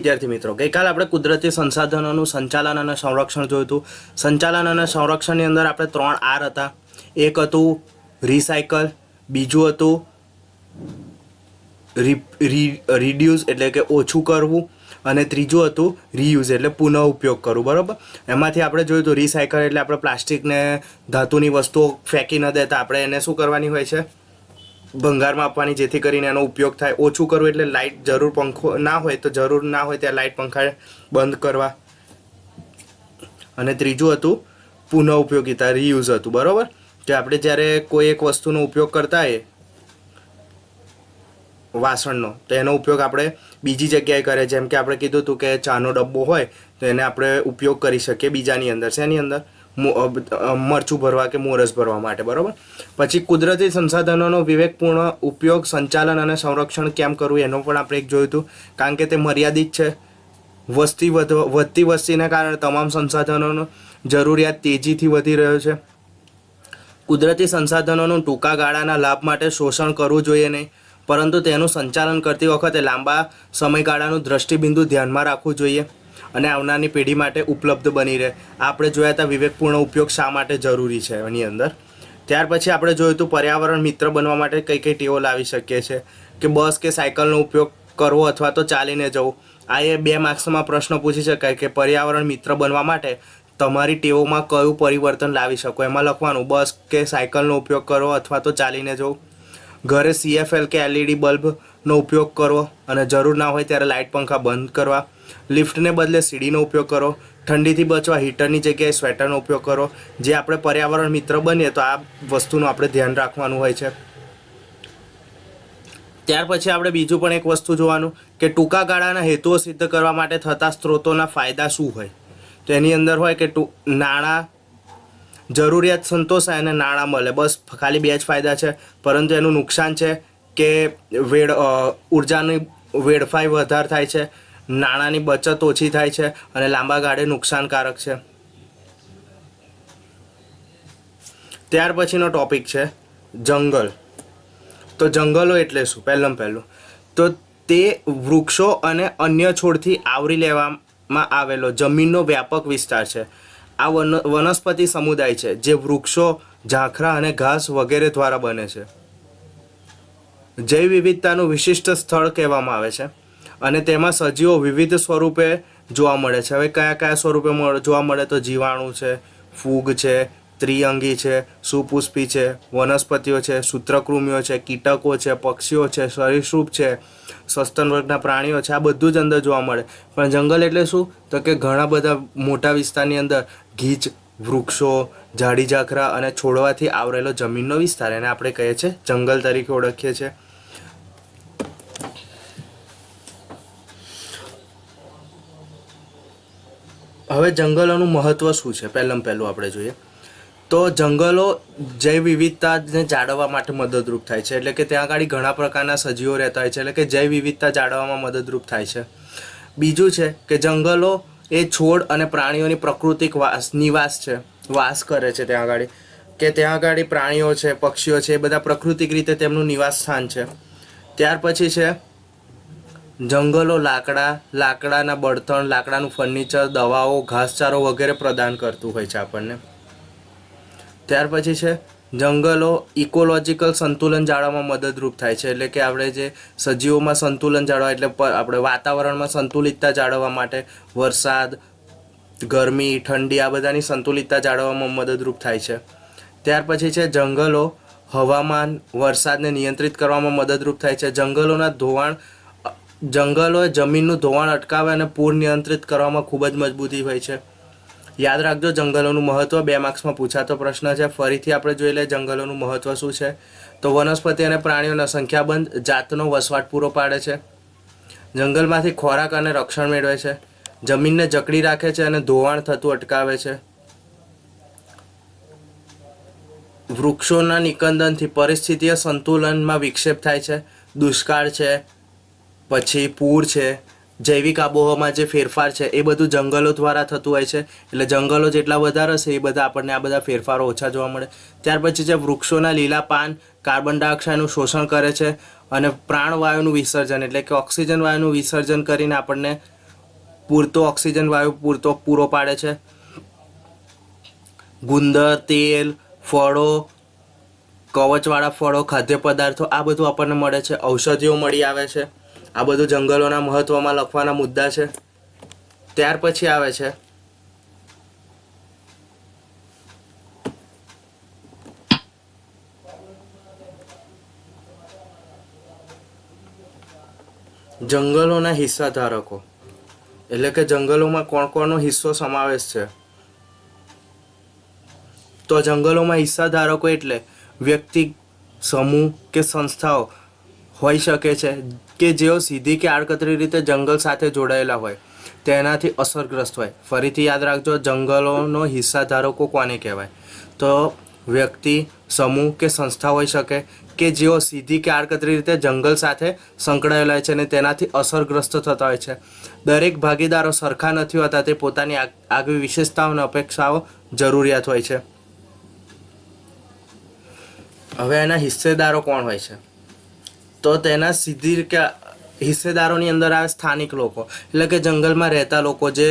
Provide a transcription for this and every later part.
વિદ્યાર્થી મિત્રો, ગઈકાલે આપણે કુદરતી સંસાધનોનું સંચાલન અને સંરક્ષણ જોયું હતું. સંચાલન અને સંરક્ષણની અંદર આપણે 3 આર હતા. એક હતું રિસાયકલ, બીજું હતું રિડ્યુસ એટલે કે ઓછું કરવું, અને ત્રીજું હતું રીયુઝ એટલે પુનઃ ઉપયોગ કરવું. બરાબર, એમાંથી આપણે જોયું હતું રિસાયકલ એટલે આપણે પ્લાસ્ટિકને ધાતુની વસ્તુઓ ફેંકી ન દેતા આપણે એને શું કરવાની હોય છે, ભંગારમાં આપવાની, જેથી કરીને એનો ઉપયોગ થાય. ઓછું કરવું એટલે લાઇટ જરૂર પંખો ના હોય તો જરૂર ના હોય ત્યાં લાઇટ પંખા બંધ કરવા. અને ત્રીજું હતું પુનઃ ઉપયોગિતા, રીયુઝ હતું. બરાબર, કે આપણે જ્યારે કોઈ એક વસ્તુનો ઉપયોગ કરતા હોઈએ વાસણનો, તો એનો ઉપયોગ આપણે બીજી જગ્યાએ કરીએ. જેમ કે આપણે કીધું હતું કે ચાનો ડબ્બો હોય તો એને આપણે ઉપયોગ કરી શકીએ બીજાની અંદર, શેની અંદર, મરચું ભરવા કે મોરસ ભરવા માટે. બરાબર, પછી કુદરતી સંસાધનોનો વિવેકપૂર્ણ ઉપયોગ, સંચાલન અને સંરક્ષણ કેમ કરવું એનો પણ આપણે એક જોયું હતું. કારણ કે તે મર્યાદિત છે. વધતી વસ્તીને કારણે તમામ સંસાધનોનો જરૂરિયાત તેજીથી વધી રહ્યો છે. કુદરતી સંસાધનોનું ટૂંકા ગાળાના લાભ માટે શોષણ કરવું જોઈએ નહીં, પરંતુ તેનું સંચાલન કરતી વખતે લાંબા સમયગાળાનું દ્રષ્ટિબિંદુ ધ્યાનમાં રાખવું જોઈએ અને આવનારની પેઢી માટે ઉપલબ્ધ બની રહે. આપણે જોયા હતા વિવેકપૂર્ણ ઉપયોગ શા માટે જરૂરી છે એની અંદર. ત્યાર પછી આપણે જોયું હતું પર્યાવરણ મિત્ર બનવા માટે કઈ કઈ ટેવો લાવી શકીએ છીએ, કે બસ કે સાયકલનો ઉપયોગ કરવો અથવા તો ચાલીને જવું. આ એ 2 માર્ક્સમાં પ્રશ્ન પૂછી શકાય કે પર્યાવરણ મિત્ર બનવા માટે તમારી ટેવોમાં કયું પરિવર્તન લાવી શકો. એમાં લખવાનું બસ કે સાયકલનો ઉપયોગ કરો અથવા તો ચાલીને જવું. ઘરે CFL કે LED બલ્બનો ઉપયોગ કરવો અને જરૂર ના હોય ત્યારે લાઇટ પંખા બંધ કરવા. લિફ્ટને બદલે સીડીનો ઉપયોગ કરો. ઠંડીથી બચવા હીટરની જગ્યાએ સ્વેટરનો ઉપયોગ કરો. જે આપણે પર્યાવરણ મિત્ર બનીએ તો આ વસ્તુનું આપણે ધ્યાન રાખવાનું હોય છે. ત્યાર પછી આપણે બીજું પણ એક વસ્તુ જોવાનું કે ટૂંકા ગાળાના હેતુઓ સિદ્ધ કરવા માટે થતા સ્ત્રોતોના ફાયદા શું હોય. તો એની અંદર હોય કે નાણાં, જરૂરિયાત સંતોષાય અને નાણાં મળે. બસ ખાલી 2 જ ફાયદા છે, પરંતુ એનું નુકસાન છે કે ઉર્જાની વેડફાઈ વધારે થાય છે, નાણાંની બચત ઓછી થાય છે અને લાંબા ગાળે નુકસાનકારક છે. ત્યાર પછીનો ટોપિક છે જંગલ. તો જંગલો એટલે શું? પહેલું તો તે વૃક્ષો અને અન્ય છોડથી આવરી લેવામાં આવેલો જમીનનો વ્યાપક વિસ્તાર છે. આ વનસ્પતિ સમુદાય છે જે વૃક્ષો, ઝાંખરા અને ઘાસ વગેરે દ્વારા બને છે. જૈવ વિવિધતાનું વિશિષ્ટ સ્થળ કહેવામાં આવે છે અને તેમાં સજીવો વિવિધ સ્વરૂપે જોવા મળે છે. હવે કયા કયા સ્વરૂપે જોવા મળે? તો જીવાણુ છે, ફૂગ છે, ત્રિઅંગી છે, સુપુષ્પી છે, વનસ્પતિઓ છે, સૂત્રકૃમિઓ છે, કીટકો છે, પક્ષીઓ છે, સરીસૃપ છે, સસ્તન વર્ગના પ્રાણીઓ છે. આ બધું જ અંદર જોવા મળે. પણ જંગલ એટલે શું? તો કે ઘણા બધા મોટા વિસ્તારની અંદર ગીચ, વૃક્ષો, ઝાડી ઝાખરા અને છોડવાથી આવરેલો જમીનનો વિસ્તાર, એને આપણે કહીએ છીએ જંગલ તરીકે ઓળખીએ છીએ. હવે જંગલોનું મહત્વ શું છે પહેલું આપણે જોઈએ તો જંગલો જૈવ વિવિધતાને જાળવવા માટે મદદરૂપ થાય છે. એટલે કે ત્યાં આગળ ઘણા પ્રકારના સજીવો રહેતા હોય છે, એટલે કે જૈવ વિવિધતા જાળવવામાં મદદરૂપ થાય છે. બીજું છે કે જંગલો એ છોડ અને પ્રાણીઓની પ્રાકૃતિક નિવાસ છે, વાસ કરે છે ત્યાં આગળ. કે ત્યાં આગળ પ્રાણીઓ છે, પક્ષીઓ છે, એ બધા પ્રાકૃતિક રીતે તેમનું નિવાસ સ્થાન છે. ત્યાર પછી છે જંગલો લાકડાના બળતણ, લાકડાનું ફર્નિચર, દવાઓ, ઘાસચારો વગેરે પ્રદાન કરતું હોય છે આપણને. ત્યાર પછી છે જંગલો ઇકોલોજીકલ સંતુલન જાળવવામાં મદદરૂપ થાય છે. એટલે કે આપણે જે સજીવોમાં સંતુલન જાળવવા, એટલે આપણે વાતાવરણમાં સંતુલિતતા જાળવવા માટે વરસાદ, ગરમી, ઠંડી આ બધાની સંતુલિતતા જાળવવામાં મદદરૂપ થાય છે. ત્યાર પછી છે જંગલો હવામાન, વરસાદને નિયંત્રિત કરવામાં મદદરૂપ થાય છે. જંગલોએ જમીનનું ધોવાણ અટકાવે અને પૂર નિયંત્રિત કરવામાં ખૂબ જ મજબૂતી હોય છે. યાદ રાખજો જંગલોનું મહત્વ 2 માર્ક્સમાં પૂછાતો પ્રશ્ન છે. ફરીથી આપણે જોઈ લઈએ જંગલોનું મહત્વ શું છે. તો વનસ્પતિ અને પ્રાણીઓના સંખ્યાબંધ જાતનો વસવાટ પૂરો પાડે છે. જંગલમાંથી ખોરાક અને રક્ષણ મેળવે છે. જમીનને જકડી રાખે છે અને ધોવાણ થતું અટકાવે છે. વૃક્ષોના નિકંદનથી પરિસ્થિતિય સંતુલનમાં વિક્ષેપ થાય છે. દુષ્કાળ છે, પછી પૂર છે, જૈવિક આબોહવામાં જે ફેરફાર છે એ બધું જંગલો દ્વારા થતું હોય છે. એટલે જંગલો જેટલા વધારે હશે એ બધા આપણને આ બધા ફેરફારો ઓછા જોવા મળે. ત્યાર પછી છે વૃક્ષોના લીલા પાન કાર્બન ડાયોક્સાઇડનું શોષણ કરે છે અને પ્રાણવાયુનું વિસર્જન એટલે કે ઓક્સિજન વાયુનું વિસર્જન કરીને આપણને પૂરતો ઓક્સિજન વાયુ પૂરો પાડે છે. ગુંદર, તેલ, ફળો, કવચવાળા ફળો, ખાદ્ય પદાર્થો આ બધું આપણને મળે છે. ઔષધિઓ મળી આવે છે. આ બધું જંગલોના મહત્વમાં લખવાના મુદ્દા છે. ત્યાર પછી આવે છે જંગલોના હિસ્સા ધારકો, એટલે કે જંગલોમાં કોણ કોણનો હિસ્સો સમાવેશ છે. તો જંગલોમાં હિસ્સા ધારકો એટલે વ્યક્તિ, સમૂહ કે સંસ્થાઓ હોઈ શકે છે કે જેઓ સીધી કે આડકતરી રીતે જંગલ સાથે જોડાયેલા હોય, તેનાથી અસરગ્રસ્ત હોય. ફરીથી યાદ રાખજો, જંગલોનો હિસ્સા ધારકો કોને કહેવાય? તો વ્યક્તિ, સમૂહ કે સંસ્થા હોઈ શકે કે જેઓ સીધી કે આડકતરી રીતે જંગલ સાથે સંકળાયેલા છે અને તેનાથી અસરગ્રસ્ત થતા હોય છે. દરેક ભાગીદારો સરખા નથી હોતા, તે પોતાની આગવી વિશેષતાઓ અને અપેક્ષાઓ, જરૂરિયાત હોય છે. હવે એના હિસ્સેદારો કોણ હોય છે? તો તેના સીધી કે હિસ્સેદારોની અંદર આવે સ્થાનિક લોકો, એટલે કે જંગલમાં રહેતા લોકો, જે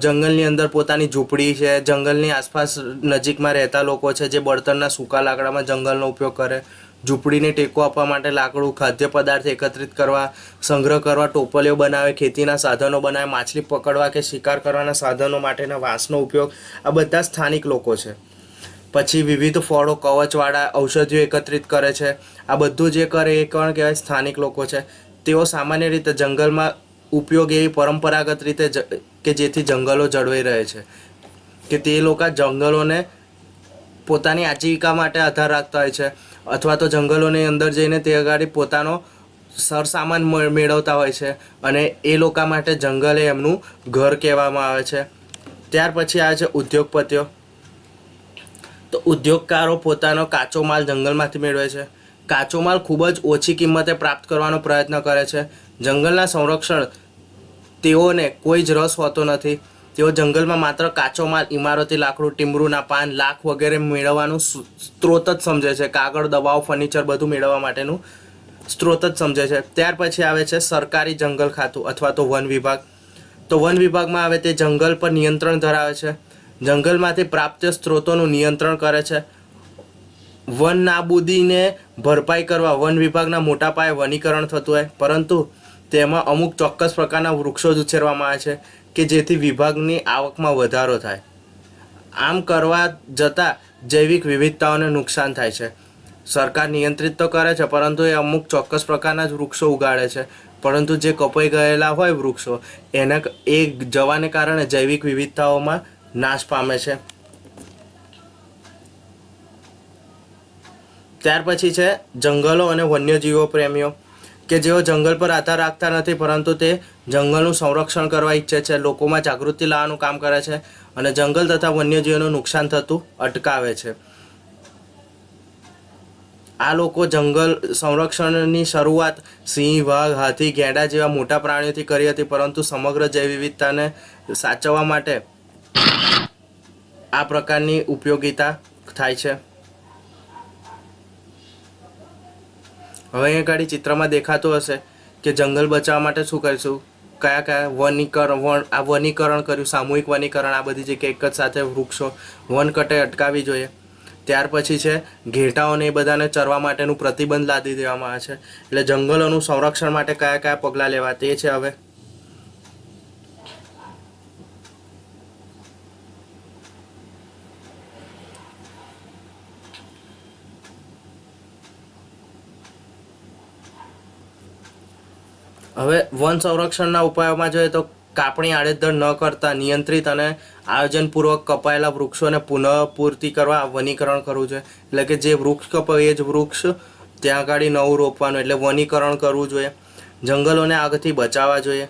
જંગલની અંદર પોતાની ઝૂંપડી છે, જંગલની આસપાસ નજીકમાં રહેતા લોકો છે, જે બળતણના સૂકા લાકડામાં જંગલનો ઉપયોગ કરે, ઝૂંપડીને ટેકો આપવા માટે લાકડું, ખાદ્ય પદાર્થ એકત્રિત કરવા, સંગ્રહ કરવા, ટોપલીઓ બનાવે, ખેતીના સાધનો બનાવે, માછલી પકડવા કે શિકાર કરવાના સાધનો માટેના વાંસનો ઉપયોગ, આ બધા સ્થાનિક લોકો છે. પછી વિવિધ ફળો, કવચવાળા ઔષધિઓ એકત્રિત કરે છે. આ બધું જે કરે એ કોણ કહેવાય? સ્થાનિક લોકો છે. તેઓ સામાન્ય રીતે જંગલમાં ઉપયોગ એવી પરંપરાગત રીતે કે જેથી જંગલો જળવાઈ રહે છે, કે તે લોકો જંગલોને પોતાની આજીવિકા માટે આધાર રાખતા હોય છે, અથવા તો જંગલોની અંદર જઈને તે અગાડી પોતાનો સરસામાન મેળવતા હોય છે, અને એ લોકો માટે જંગલ એ એમનું ઘર કહેવામાં આવે છે. ત્યાર પછી આવે છે ઉદ્યોગપતિઓ. તો ઉદ્યોગકારો પોતાનો કાચો માલ જંગલમાંથી મેળવે છે. કાચો માલ ખૂબ જ ઓછી કિંમતે પ્રાપ્ત કરવાનો પ્રયત્ન કરે છે. જંગલના સંરક્ષણ તેઓને કોઈ જ રસ હોતો નથી. તેઓ જંગલમાં માત્ર કાચો માલ, ઇમારતી લાકડું, ટીમરૂના પાન, લાખ વગેરે મેળવવાનું સ્ત્રોત જ સમજે છે. કાગળ, દવાઓ, ફર્નિચર બધું મેળવવા માટેનું સ્ત્રોત જ સમજે છે. ત્યાર પછી આવે છે સરકારી જંગલ ખાતું અથવા તો વન વિભાગ. તો વન વિભાગમાં આવે તે જંગલ પર નિયંત્રણ ધરાવે છે. જંગલમાંથી પ્રાપ્ત સ્ત્રોતોનું નિયંત્રણ કરે છે. વન નાબૂદીને ભરપાઈ કરવા વન વિભાગના મોટા પાયે વનીકરણ થતું હોય, પરંતુ તેમાં અમુક ચોક્કસ પ્રકારના વૃક્ષો જ ઉછેરવામાં આવે છે કે જેથી વિભાગની આવકમાં વધારો થાય. આમ કરવા જતાં જૈવિક વિવિધતાઓને નુકસાન થાય છે. સરકાર નિયંત્રિત તો કરે છે, પરંતુ એ અમુક ચોક્કસ પ્રકારના જ વૃક્ષો ઉગાડે છે, પરંતુ જે કપાઈ ગયેલા હોય વૃક્ષો, એ જવાને કારણે જૈવિક વિવિધતાઓમાં નાશ પામે છે. ત્યાર પછી છે જંગલો અને વન્યજીવો પ્રેમીઓ, કે જેઓ જંગલ પર આધાર રાખતા નથી, પરંતુ તે જંગલનું સંરક્ષણ કરવા ઈચ્છે છે, લોકોમાં જાગૃતિ લાવવાનું કામ કરે છે અને જંગલ તથા વન્યજીવોનું નુકસાન થતું અટકાવે છે. આ લોકો જંગલ સંરક્ષણની શરૂઆત સિંહ, વાઘ, હાથી, ગેંડા જેવા મોટા પ્રાણીઓથી કરી હતી, પરંતુ સમગ્ર જૈવ વિવિધતાને સાચવવા માટે આ પ્રકારની ઉપયોગિતા થાય છે. હવે અહીંયા ગાડી ચિત્રમાં દેખાતું હશે કે જંગલ બચાવવા માટે શું કરીશું, કયા કયા વનીકરણ કર્યું, સામૂહિક વનીકરણ, આ બધી જગ્યાએ એક જ સાથે વૃક્ષો, વન કટાઈ અટકાવવી જોઈએ. ત્યાર પછી છે ઘેટાઓને એ બધાને ચરવા માટેનું પ્રતિબંધ લાદી દેવામાં આવે છે. એટલે જંગલોનું સંરક્ષણ માટે કયા કયા પગલાં લેવા તે છે. હવે વન સંરક્ષણના ઉપાયોમાં જોઈએ તો કાપણી આડેધડ ન કરતા નિયંત્રિત અને આયોજનપૂર્વક કપાયેલા વૃક્ષોને પુનઃપૂર્તિ કરવા વનીકરણ કરવું જોઈએ. એટલે કે જે વૃક્ષ કપાય એ જ વૃક્ષ ત્યાં આગળ નવું રોપવાનું, એટલે વનીકરણ કરવું જોઈએ. જંગલોને આગથી બચાવવા જોઈએ.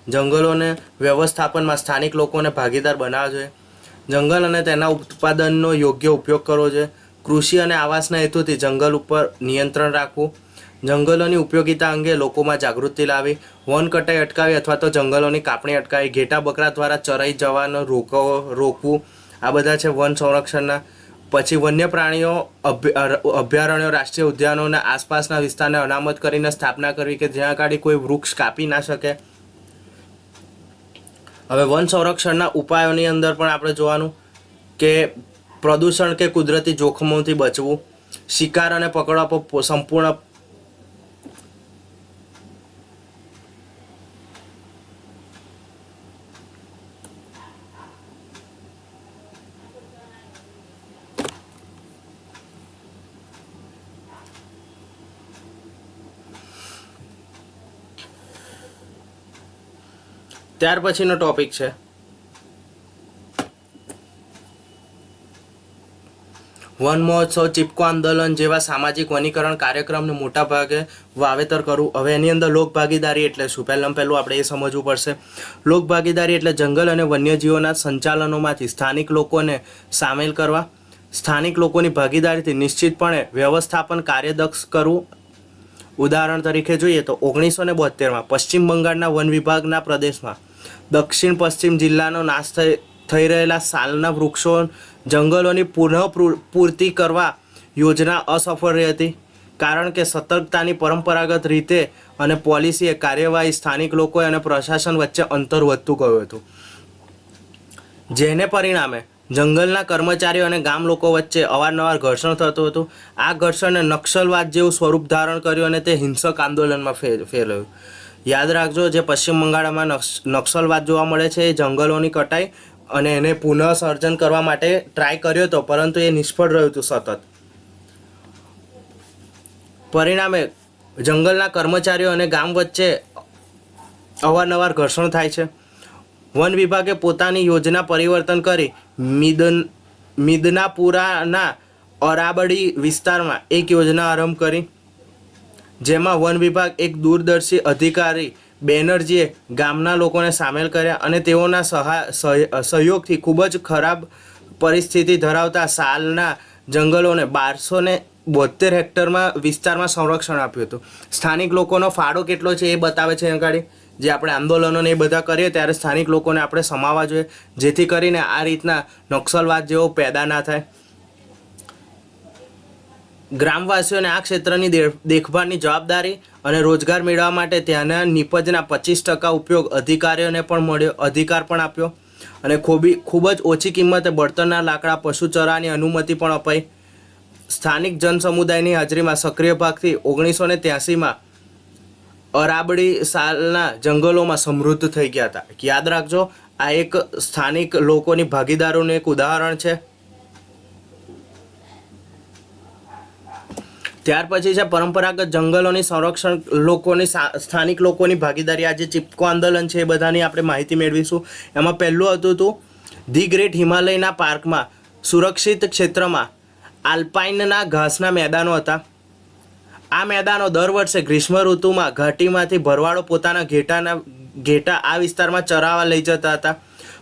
જંગલોને વ્યવસ્થાપનમાં સ્થાનિક લોકોને ભાગીદાર બનાવવા જોઈએ. જંગલ અને તેના ઉત્પાદનનો યોગ્ય ઉપયોગ કરવો જોઈએ. કૃષિ અને આવાસના હેતુથી જંગલ ઉપર નિયંત્રણ રાખવું. જંગલોની ઉપયોગિતા અંગે લોકોમાં જાગૃતિ લાવી. વન કટાઈ અટકાવી અથવા તો જંગલોની કાપણી અટકાવી. ઘેટા બકરા દ્વારા ચરાઈ જવાનું રોકવું. આ બધા છે વન સંરક્ષણના. પછી વન્ય પ્રાણીઓ અભયારણ્યો, રાષ્ટ્રીય ઉદ્યાનોના આસપાસના વિસ્તારને અનામત કરીને સ્થાપના કરવી કે જ્યાં આગળ કોઈ વૃક્ષ કાપી ના શકે. હવે વન સંરક્ષણના ઉપાયોની અંદર પણ આપણે જોવાનું કે પ્રદૂષણ કે કુદરતી જોખમોથી બચવું, શિકાર અને પકડવા પર સંપૂર્ણ ત્યાર પછીનો ટોપિક છે વન મહોત્સવ, ચીપકો આંદોલન જેવા સામાજિક વનીકરણ કાર્યક્રમને મોટા ભાગે વાવેતર કરવું. હવે એની અંદર લોકભાગીદારી એટલે શું? પહેલું આપણે એ સમજવું પડશે. લોકભાગીદારી એટલે જંગલ અને વન્યજીવોના સંચાલનોમાંથી સ્થાનિક લોકોને સામેલ કરવા. સ્થાનિક લોકોની ભાગીદારીથી નિશ્ચિતપણે વ્યવસ્થાપન કાર્યદક્ષ કરવું. ઉદાહરણ તરીકે જોઈએ તો 1972માં પશ્ચિમ બંગાળના વન વિભાગના પ્રદેશમાં દક્ષિણ પશ્ચિમ જિલ્લાનો નાશ થઈ રહેલા સાલના વૃક્ષો જંગલોની પુનઃપૂર્તિ કરવા યોજના અસફળ રહી હતી, કારણ કે સતર્કતાની પરંપરાગત રીતે અને પોલિસીએ કાર્યવાહી સ્થાનિક લોકો અને પ્રશાસન વચ્ચે અંતર વધતું ગયું હતું, જેને પરિણામે જંગલના કર્મચારીઓ અને ગામ લોકો વચ્ચે અવારનવાર ઘર્ષણ થતું હતું. આ ઘર્ષણે નક્સલવાદ જેવું સ્વરૂપ ધારણ કર્યું અને તે હિંસક આંદોલનમાં ફેલાયું. યાદ રાખજો, જે પશ્ચિમ બંગાળમાં નક્સલવાદ જોવા મળે છે એ જંગલોની કટાઈ અને એને પુનઃસર્જન કરવા માટે ટ્રાય કર્યો હતો, પરંતુ એ નિષ્ફળ રહ્યું હતું સતત. પરિણામે જંગલના કર્મચારીઓ અને ગામ વચ્ચે અવારનવાર ઘર્ષણ થાય છે. વન વિભાગે પોતાની યોજના પરિવર્તન કરી મિદનાપુરાના અરાબડી વિસ્તારમાં એક યોજના આરંભ કરી, જેમાં વન વિભાગ એક દૂરદર્શી અધિકારી બેનર્જીએ ગામના લોકોને સામેલ કર્યા અને તેઓના સહયોગથી ખૂબ જ ખરાબ પરિસ્થિતિ ધરાવતા સાલના જંગલોને 1272 હેક્ટરમાં વિસ્તારમાં સંરક્ષણ આપ્યું હતું. સ્થાનિક લોકોનો ફાળો કેટલો છે એ બતાવે છે આગળ. જે આપણે આંદોલનોને એ બધા કરીએ ત્યારે સ્થાનિક લોકોને આપણે સમાવવા જોઈએ, જેથી કરીને આ રીતના નક્સલવાદ જેવો પેદા ના થાય. ગ્રામવાસીઓને આ ક્ષેત્રની દેખભાળની જવાબદારી અને રોજગાર મેળવવા માટે ત્યાંના નિપજના 25% ઉપયોગ અધિકારીઓને પણ મળ્યો, અધિકાર પણ આપ્યો અને ખૂબ જ ઓછી કિંમતે બળતણના લાકડા પશુ ચરાવવાની અનુમતિ પણ અપાઈ. સ્થાનિક જનસમુદાયની હાજરીમાં સક્રિય ભાગથી 1983માં અરાબડી સાલના જંગલોમાં સમૃદ્ધ થઈ ગયા હતા. યાદ રાખજો, આ એક સ્થાનિક લોકોની ભાગીદારીનું એક ઉદાહરણ છે. ત્યાર પછી છે પરંપરાગત જંગલોની સંરક્ષણ, સ્થાનિક લોકોની ભાગીદારી. આ જે ચીપકો આંદોલન છે એ બધાની આપણે માહિતી મેળવીશું. એમાં પહેલું હતું ધી ગ્રેટ હિમાલયના પાર્કમાં સુરક્ષિત ક્ષેત્રમાં આલ્પાઇનના ઘાસના મેદાનો હતા. આ મેદાનો દર વર્ષે ગ્રીષ્મ ઋતુમાં ઘાટીમાંથી ભરવાડો પોતાના ઘેટા આ વિસ્તારમાં ચરાવવા લઈ જતા હતા,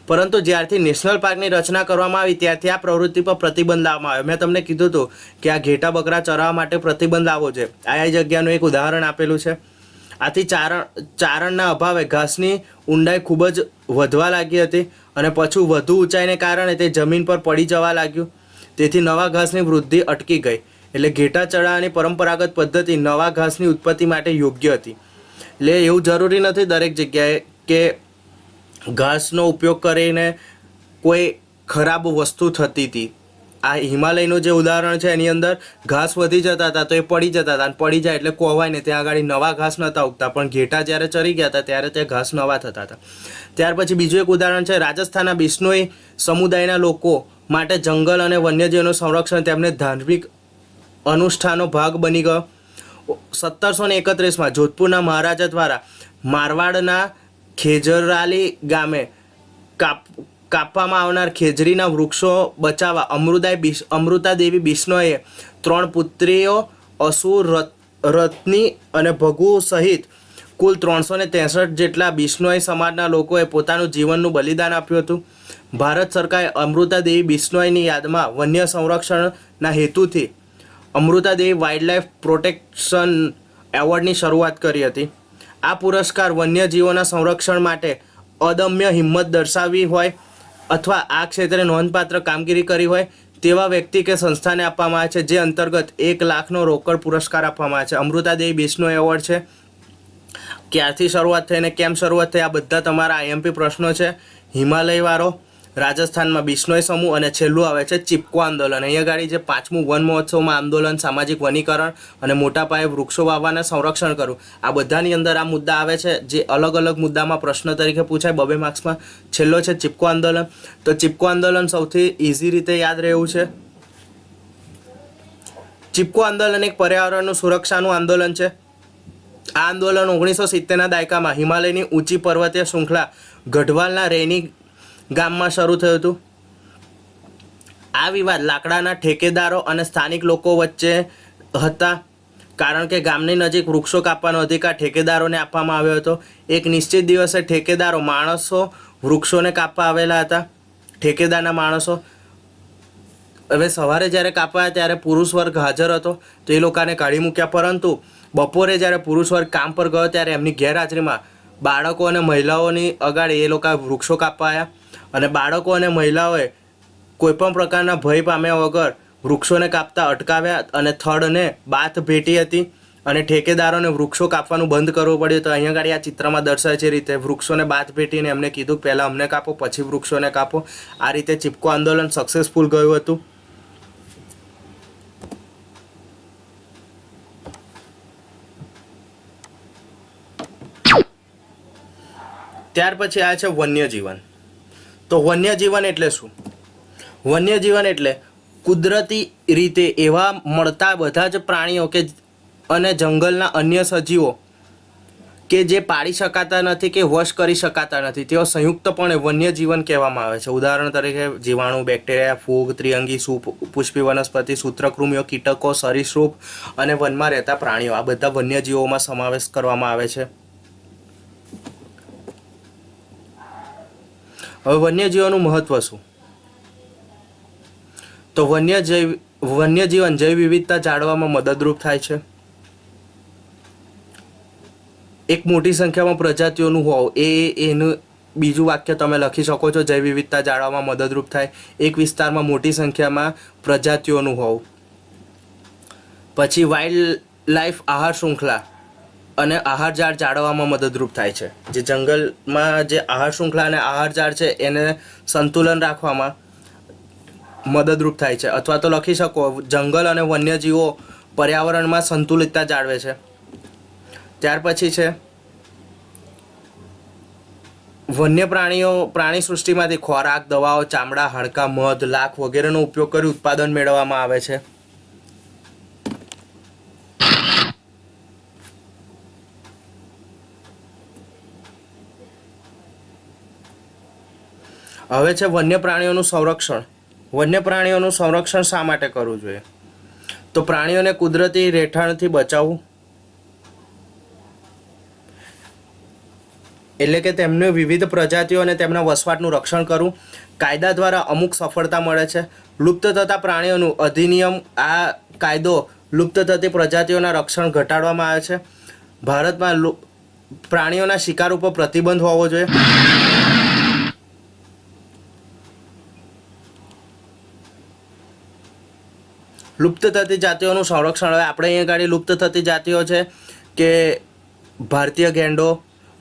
પરંતુ જ્યારથી નેશનલ પાર્કની રચના કરવામાં આવી ત્યારથી આ પ્રવૃત્તિ પર પ્રતિબંધ લાવવામાં આવ્યો. મેં તમને કીધું હતું કે આ ઘેટા બકરા ચરાવવા માટે પ્રતિબંધ લાવવો છે. આ જગ્યાનું એક ઉદાહરણ આપેલું છે. આથી ચારણના અભાવે ઘાસની ઊંડાઈ ખૂબ જ વધવા લાગી હતી અને પછી વધુ ઊંચાઈને કારણે તે જમીન પર પડી જવા લાગ્યું. તેથી નવા ઘાસની વૃદ્ધિ અટકી ગઈ. એટલે ઘેટા ચડાવવાની પરંપરાગત પદ્ધતિ નવા ઘાસની ઉત્પત્તિ માટે યોગ્ય હતી. એટલે એવું જરૂરી નથી દરેક જગ્યાએ કે ઘાસનો ઉપયોગ કરીને કોઈ ખરાબ વસ્તુ થતી હતી. આ હિમાલયનું જે ઉદાહરણ છે એની અંદર ઘાસ વધી જતા હતા તો એ પડી જતા હતા, અને પડી જાય એટલે કોવાય ને ત્યાં આગળ નવા ઘાસ નહોતા ઉગતા, પણ ઘેટા જ્યારે ચરી ગયા હતા ત્યારે તે ઘાસ નવા થતા હતા. ત્યાર પછી બીજું એક ઉદાહરણ છે રાજસ્થાનના બિશ્નોઈ સમુદાયના લોકો માટે જંગલ અને વન્યજીવનું સંરક્ષણ તેમને ધાર્મિક અનુષ્ઠાનો ભાગ બની ગયો. 1731માં જોધપુરના મહારાજા દ્વારા મારવાડના ખેજરાલી ગામે કાપવામાં આવનાર ખેજરીના વૃક્ષો બચાવવા અમૃતાદેવી બિશ્નોઈએ 3 પુત્રીઓ અસુર, રત્ની અને ભગુ સહિત કુલ 363 જેટલા બિશ્નોઈ સમાજના લોકોએ પોતાનું જીવનનું બલિદાન આપ્યું હતું. ભારત સરકારે અમૃતાદેવી બિશ્નોઈની યાદમાં વન્ય સંરક્ષણના હેતુથી અમૃતાદેવી વાઇલ્ડલાઇફ પ્રોટેક્શન એવોર્ડની શરૂઆત કરી હતી. આ પુરસ્કાર વન્યજીવોના સંરક્ષણ માટે અદમ્ય હિંમત દર્શાવી હોય અથવા આ ક્ષેત્રે નોંધપાત્ર કામગીરી કરી હોય તેવા વ્યક્તિ કે સંસ્થાને આપવામાં આવે છે, જે અંતર્ગત 1 લાખનો રોકડ પુરસ્કાર આપવામાં આવે છે. અમૃતાદેવી બિશ્નોઈ એવોર્ડ છે. ક્યારથી શરૂઆત થઈ અને કેમ શરૂઆત થઈ, આ બધા તમારા આઈએમપી પ્રશ્નો છે. હિમાલયવાળો, રાજસ્થાનમાં બિશ્નોઈ સમૂહ અને છેલ્લું આવે છે ચિપકો આંદોલન. અહીંયા ગાડી જે 5મું વન મહોત્સવમાં આંદોલન, સામાજિક વનીકરણ અને મોટા પાયે વૃક્ષો વાવવાને સંરક્ષણ કરવું, આ બધાની અંદર આ મુદ્દા આવે છે જે અલગ અલગ મુદ્દામાં પ્રશ્ન તરીકે પૂછાય 2 માર્ક્સમાં. છેલ્લો છે ચિપકો આંદોલન. તો ચિપકો આંદોલન સૌથી ઇઝી રીતે યાદ રહેવું છે. ચિપકો આંદોલન એક પર્યાવરણનું સુરક્ષાનું આંદોલન છે. આ આંદોલન 1970ના દાયકામાં હિમાલયની ઊંચી પર્વતીય શૃંખલા ગઢવાલના રૈની ગામમાં શરૂ થયું હતું. આ વિવાદ લાકડાના ઠેકેદારો અને સ્થાનિક લોકો વચ્ચે હતા, કારણ કે ગામની નજીક વૃક્ષો કાપવાનો અધિકાર ઠેકેદારોને આપવામાં આવ્યો હતો. એક નિશ્ચિત દિવસે ઠેકેદારો માણસો વૃક્ષોને કાપવા આવેલા હતા. ઠેકેદારના માણસો હવે સવારે જ્યારે કાપવા ત્યારે પુરુષ વર્ગ હાજર હતો તો એ લોકોને કાઢી મૂક્યા, પરંતુ બપોરે જ્યારે પુરુષ વર્ગ કામ પર ગયો ત્યારે એમની ગેરહાજરીમાં બાળકો અને મહિલાઓની અગાડી એ લોકો વૃક્ષો કાપવા આવ્યા અને બાળકો અને મહિલાઓએ કોઈપણ પ્રકારના ભય પામ્યા વગર વૃક્ષોને કાપતા અટકાવ્યા અને થડને બાથ ભેટી હતી અને ઠેકેદારોને વૃક્ષો કાપવાનું બંધ કરવું પડ્યું. તો અહીંયા આગળ આ ચિત્રમાં દર્શાવે છે રીતે વૃક્ષોને બાથ ભેટીને એમને કીધું પહેલાં અમને કાપો પછી વૃક્ષોને કાપો. આ રીતે ચિપકો આંદોલન સક્સેસફુલ ગયું હતું. ત્યાર પછી આ છે વન્યજીવન. તો વન્યજીવન એટલે શું? વન્યજીવન એટલે કુદરતી રીતે એવા મળતા બધા જ પ્રાણીઓ કે અને જંગલના અન્ય સજીવો કે જે પાળી શકાતા નથી કે વશ કરી શકાતા નથી, તેઓ સંયુક્તપણે વન્યજીવન કહેવામાં આવે છે. ઉદાહરણ તરીકે જીવાણુ, બેક્ટેરિયા, ફૂગ, ત્રિઅંગી, પુષ્પી વનસ્પતિ, સૂત્રકૃમિઓ, કીટકો, સરીસૃપ અને વનમાં રહેતા પ્રાણીઓ, આ બધા વન્યજીવોમાં સમાવેશ કરવામાં આવે છે. હવે વન્યજીવોનું મહત્વ શું? તો વન્યજીવન જૈવ વિવિધતા જાળવવામાં મદદરૂપ થાય છે. એક મોટી સંખ્યામાં પ્રજાતિઓનું હોવું એનું બીજું વાક્ય તમે લખી શકો છો. જૈવ વિવિધતા જાળવવામાં મદદરૂપ થાય. એક વિસ્તારમાં મોટી સંખ્યામાં પ્રજાતિઓનું હોવું. પછી વાઇલ્ડ લાઈફ આહાર શૃંખલા અને આહાર ઝાડ જાળવવામાં મદદરૂપ થાય છે. જે જંગલમાં જે આહાર શૃંખલા અને આહાર ઝાડ છે એને સંતુલન રાખવામાં મદદરૂપ થાય છે. અથવા તો લખી શકો જંગલ અને વન્યજીવો પર્યાવરણમાં સંતુલિતતા જાળવે છે. ત્યાર પછી છે વન્ય પ્રાણી સૃષ્ટિમાંથી ખોરાક, દવાઓ, ચામડા, હાડકાં, મધ, લાખ વગેરેનો ઉપયોગ કરી ઉત્પાદન મેળવવામાં આવે છે. હવે છે વન્ય પ્રાણીઓનું સંરક્ષણ. વન્ય પ્રાણીઓનું સંરક્ષણ શા માટે કરવું જોઈએ? તો પ્રાણીઓને કુદરતી રહેઠાણથી બચાવવું, એટલે કે તેમની વિવિધ પ્રજાતિઓ અને તેમના વસવાટનું રક્ષણ કરવું. કાયદા દ્વારા અમુક સફળતા મળે છે. લુપ્ત થતા પ્રાણીઓનું અધિનિયમ, આ કાયદો લુપ્ત થતી પ્રજાતિઓના રક્ષણ ઘટાડવામાં આવે છે. ભારતમાં પ્રાણીઓના શિકાર ઉપર પ્રતિબંધ હોવો જોઈએ. લુપ્ત થતી જાતિઓનું સંરક્ષણ. હવે આપણે અહીંયા ગાડી લુપ્ત થતી જાતિઓ છે કે ભારતીય ગેંડો,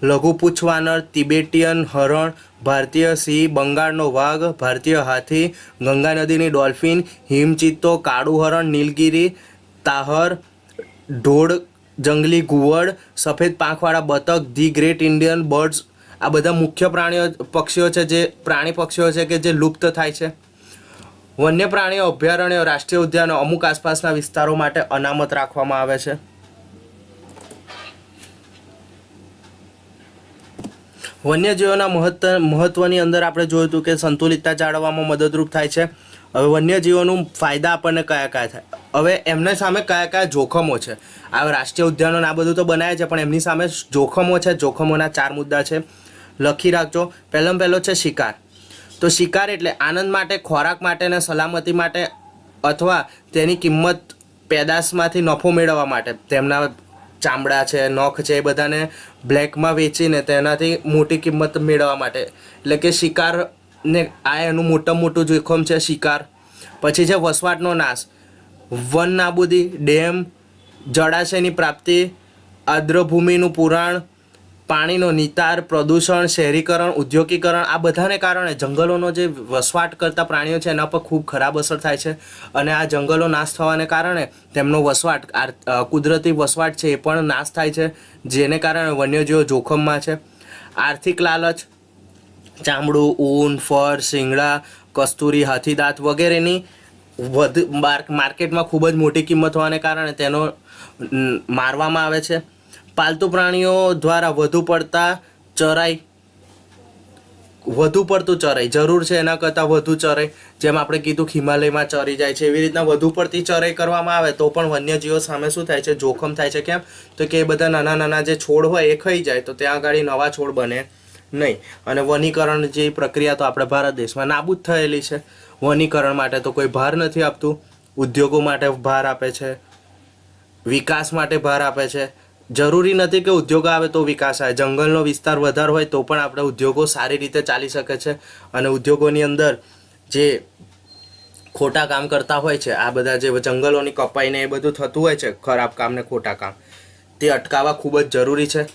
લઘુ પૂંછ વાનર, તિબેટિયન હરણ, ભારતીય સિંહ, બંગાળનો વાઘ, ભારતીય હાથી, ગંગા નદીની ડોલ્ફિન, હિમચિત્તો, કાળું હરણ, નીલગિરી, તાહર, ઢોળ, જંગલી ઘુવડ, સફેદ પાંખવાળા બતક, ધી ગ્રેટ ઇન્ડિયન બર્ડ્સ, આ બધા મુખ્ય પક્ષીઓ છે જે પ્રાણી પક્ષીઓ છે કે જે લુપ્ત થાય છે. વન્ય પ્રાણીઓ અભયારણ્યો, રાષ્ટ્રીય ઉદ્યાનો અમુક આસપાસના વિસ્તારો માટે અનામત રાખવામાં આવે છે. વન્યજીવોના મહત્વની અંદર આપણે જોયું હતું કે સંતુલિતતા જાળવવામાં મદદરૂપ થાય છે. હવે વન્યજીવોનું ફાયદા આપણને કયા કયા થાય? હવે એમને સામે કયા કયા જોખમો છે? આ રાષ્ટ્રીય ઉદ્યાનો આ બધું તો બનાવે છે, પણ એમની સામે જોખમો છે. જોખમોના 4 મુદ્દા છે, લખી રાખજો. પહેલો છે શિકાર. તો શિકાર એટલે આનંદ માટે, ખોરાક માટે અને સલામતી માટે, અથવા તેની કિંમત પેદાશમાંથી નફો મેળવવા માટે. તેમના ચામડા છે, નખ છે, એ બધાને બ્લેકમાં વેચીને તેનાથી મોટી કિંમત મેળવવા માટે. એટલે કે શિકારને આ એનું મોટું જોખમ છે શિકાર. પછી છે વસવાટનો નાશ, વન નાબૂદી, ડેમ, જળાશયની પ્રાપ્તિ, આર્દ્રભૂમિનું પુરાણ, પાણીનો નિતાર, પ્રદૂષણ, શહેરીકરણ, ઉદ્યોગીકરણ આ બધાને કારણે જંગલોનો જે વસવાટ કરતા પ્રાણીઓ છે એના પર ખૂબ ખરાબ અસર થાય છે. અને આ જંગલો નાશ થવાને કારણે તેમનો વસવાટ કુદરતી વસવાટ છે એ પણ નાશ થાય છે, જેને કારણે વન્યજીવો જોખમમાં છે. આર્થિક લાલચ, ચામડું, ઊન, ફર, શિંગડા, કસ્તુરી, હાથીદાંત વગેરેની માર્કેટમાં ખૂબ જ મોટી કિંમત હોવાને કારણે તેનો મારવામાં આવે છે. પાલતુ પ્રાણીઓ દ્વારા વધુ પડતું ચરાઈ જરૂર છે એના કરતાં વધુ ચરાઈ, જેમ આપણે કીધું હિમાલયમાં ચરી જાય છે એવી રીતના વધુ પડતી ચરાઈ કરવામાં આવે તો પણ વન્યજીવો સામે શું થાય છે, જોખમ થાય છે. કેમ તો કે એ બધા નાના નાના જે છોડ હોય એ ખાઈ જાય તો ત્યાં આગળ નવા છોડ બને નહીં. અને વનીકરણ જે પ્રક્રિયા તો આપણે ભારત દેશમાં નાબૂદ થયેલી છે. વનીકરણ માટે તો કોઈ ભાર નથી આપતું, ઉદ્યોગો માટે ભાર આપે છે, વિકાસ માટે ભાર આપે છે. જરૂરી નથી કે ઉદ્યોગો આવે તો વિકાસ આવે. જંગલનો વિસ્તાર વધારે હોય તો પણ આપણે ઉદ્યોગો સારી રીતે ચાલી શકે છે. અને ઉદ્યોગોની અંદર જે ખોટા કામ કરતા હોય છે, આ બધા જે જંગલોની કપાઈને એ બધું થતું હોય છે, ખરાબ કામ ને ખોટા કામ, તે અટકાવવા ખૂબ જ જરૂરી છે.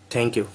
Thank you.